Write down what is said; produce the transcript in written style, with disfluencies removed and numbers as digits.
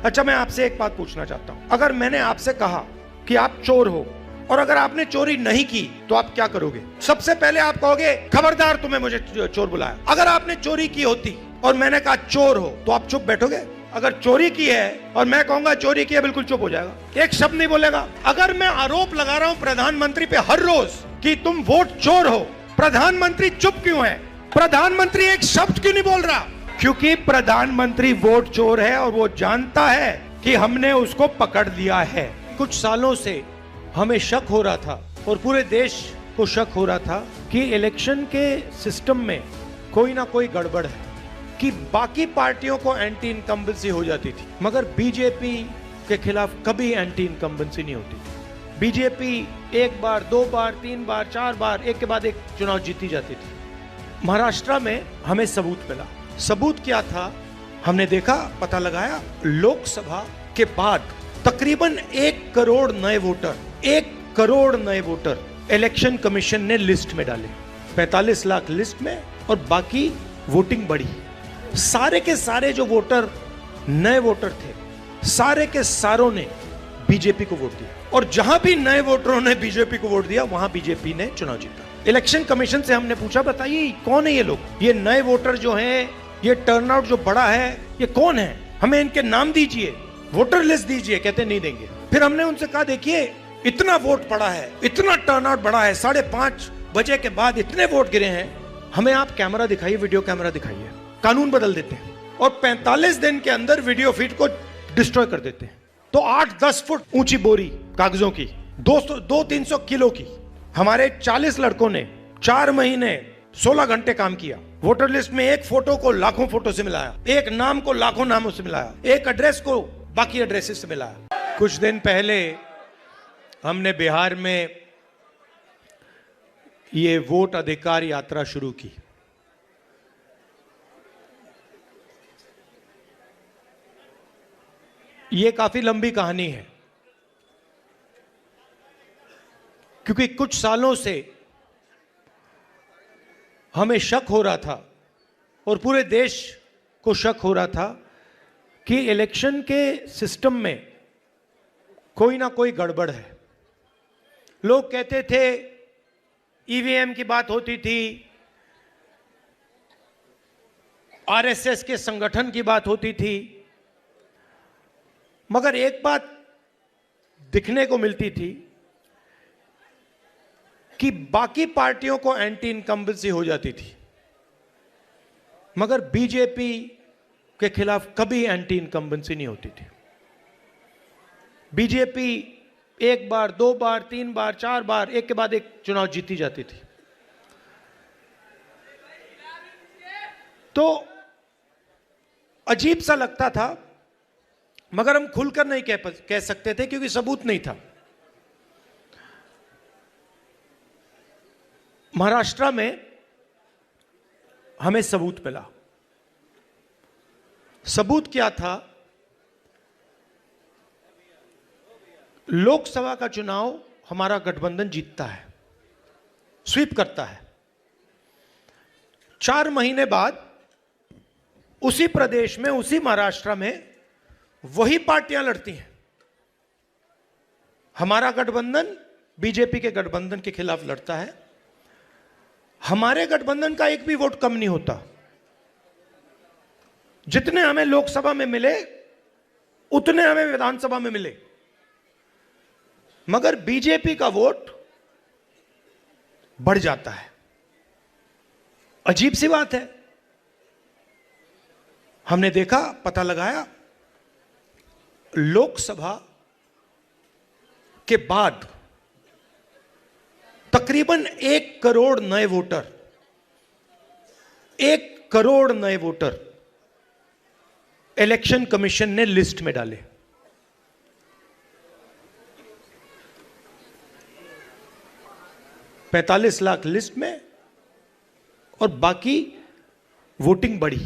अच्छा, मैं आपसे एक बात पूछना चाहता हूं। अगर मैंने आपसे कहा कि आप चोर हो और अगर आपने चोरी नहीं की तो आप क्या करोगे? सबसे पहले आप कहोगे खबरदार, तुम्हें मुझे चोर बुलाया। अगर आपने चोरी की होती और मैंने कहा चोर हो तो आप चुप बैठोगे? अगर चोरी की है और मैं कहूंगा चोरी की है, बिल्कुल चुप हो जाएगा, एक शब्द नहीं बोलेगा। अगर मैं आरोप लगा रहा हूं प्रधानमंत्री पे हर रोज कि तुम वोट चोर हो, प्रधानमंत्री चुप क्यों है? प्रधानमंत्री एक शब्द क्यों नहीं बोल रहा? क्योंकि प्रधानमंत्री वोट चोर है और वो जानता है कि हमने उसको पकड़ लिया है। कुछ सालों से हमें शक हो रहा था और पूरे देश को शक हो रहा था कि इलेक्शन के सिस्टम में कोई ना कोई गड़बड़ है, कि बाकी पार्टियों को एंटी इनकम्बेंसी हो जाती थी मगर बीजेपी के खिलाफ कभी एंटी इनकम्बेंसी नहीं होती थी। बीजेपी एक बार, दो बार, तीन बार, चार बार, एक के बाद एक चुनाव जीती जाती थी। महाराष्ट्र में हमें सबूत मिला। सबूत क्या था? हमने देखा, पता लगाया, लोकसभा के बाद तकरीबन 1 करोड़ नए वोटर, 1 करोड़ नए वोटर इलेक्शन कमीशन ने लिस्ट में डाले। 45 लाख लिस्ट में और बाकी वोटिंग बढ़ी। सारे के सारे जो वोटर नए वोटर थे, सारे के सारों ने बीजेपी को वोट दिया और जहां भी नए वोटरों ने बीजेपी को वोट दिया वहां बीजेपी ने चुनाव जीता। इलेक्शन कमीशन से हमने पूछा, बताइए कौन है ये लोग? ये नए वोटर जो हैं, ये टर्नआउट जो बड़ा है, ये कौन है? हमें इनके नाम दीजिए, वोटर लिस्ट दीजिए। कहते नहीं देंगे। फिर हमने उनसे कहा, देखिए इतना वोट पड़ा है, इतना टर्नआउट बड़ा है, 5:30 बजे के बाद इतने वोट गिरे हैं, हमें आप कैमरा दिखाइए, वीडियो कैमरा दिखाइए। कानून बदल देते हैं और 45 दिन के अंदर वीडियो फीड को डिस्ट्रॉय कर देते हैं। तो 8-10 फुट ऊंची बोरी कागजों की, 200-300 किलो की, हमारे 40 लड़कों ने 4 महीने 16 घंटे काम किया। वोटर लिस्ट में एक फोटो को लाखों फोटो से मिलाया, एक नाम को लाखों नामों से मिलाया, एक एड्रेस को बाकी एड्रेसेस से मिलाया। कुछ दिन पहले हमने बिहार में ये वोट अधिकार यात्रा शुरू की। ये काफी लंबी कहानी है क्योंकि कुछ सालों से हमें शक हो रहा था और पूरे देश को शक हो रहा था कि इलेक्शन के सिस्टम में कोई ना कोई गड़बड़ है। लोग कहते थे, ईवीएम की बात होती थी, आरएसएस के संगठन की बात होती थी, मगर एक बात दिखने को मिलती थी कि बाकी पार्टियों को एंटी इनकम्बेंसी हो जाती थी मगर बीजेपी के खिलाफ कभी एंटी इनकम्बेंसी नहीं होती थी। बीजेपी एक बार, दो बार, तीन बार, चार बार, एक के बाद एक चुनाव जीती जाती थी। तो अजीब सा लगता था मगर हम खुलकर नहीं कह सकते थे क्योंकि सबूत नहीं था। महाराष्ट्र में हमें सबूत मिला। सबूत क्या था? लोकसभा का चुनाव हमारा गठबंधन जीतता है, स्वीप करता है। 4 महीने बाद उसी प्रदेश में, उसी महाराष्ट्र में वही पार्टियां लड़ती हैं। हमारा गठबंधन बीजेपी के गठबंधन के खिलाफ लड़ता है। हमारे गठबंधन का एक भी वोट कम नहीं होता। जितने हमें लोकसभा में मिले उतने हमें विधानसभा में मिले, मगर बीजेपी का वोट बढ़ जाता है। अजीब सी बात है। हमने देखा, पता लगाया, लोकसभा के बाद तकरीबन 1 करोड़ नए वोटर, 1 करोड़ नए वोटर इलेक्शन कमीशन ने लिस्ट में डाले। $45 लाख लिस्ट में और बाकी वोटिंग बढ़ी।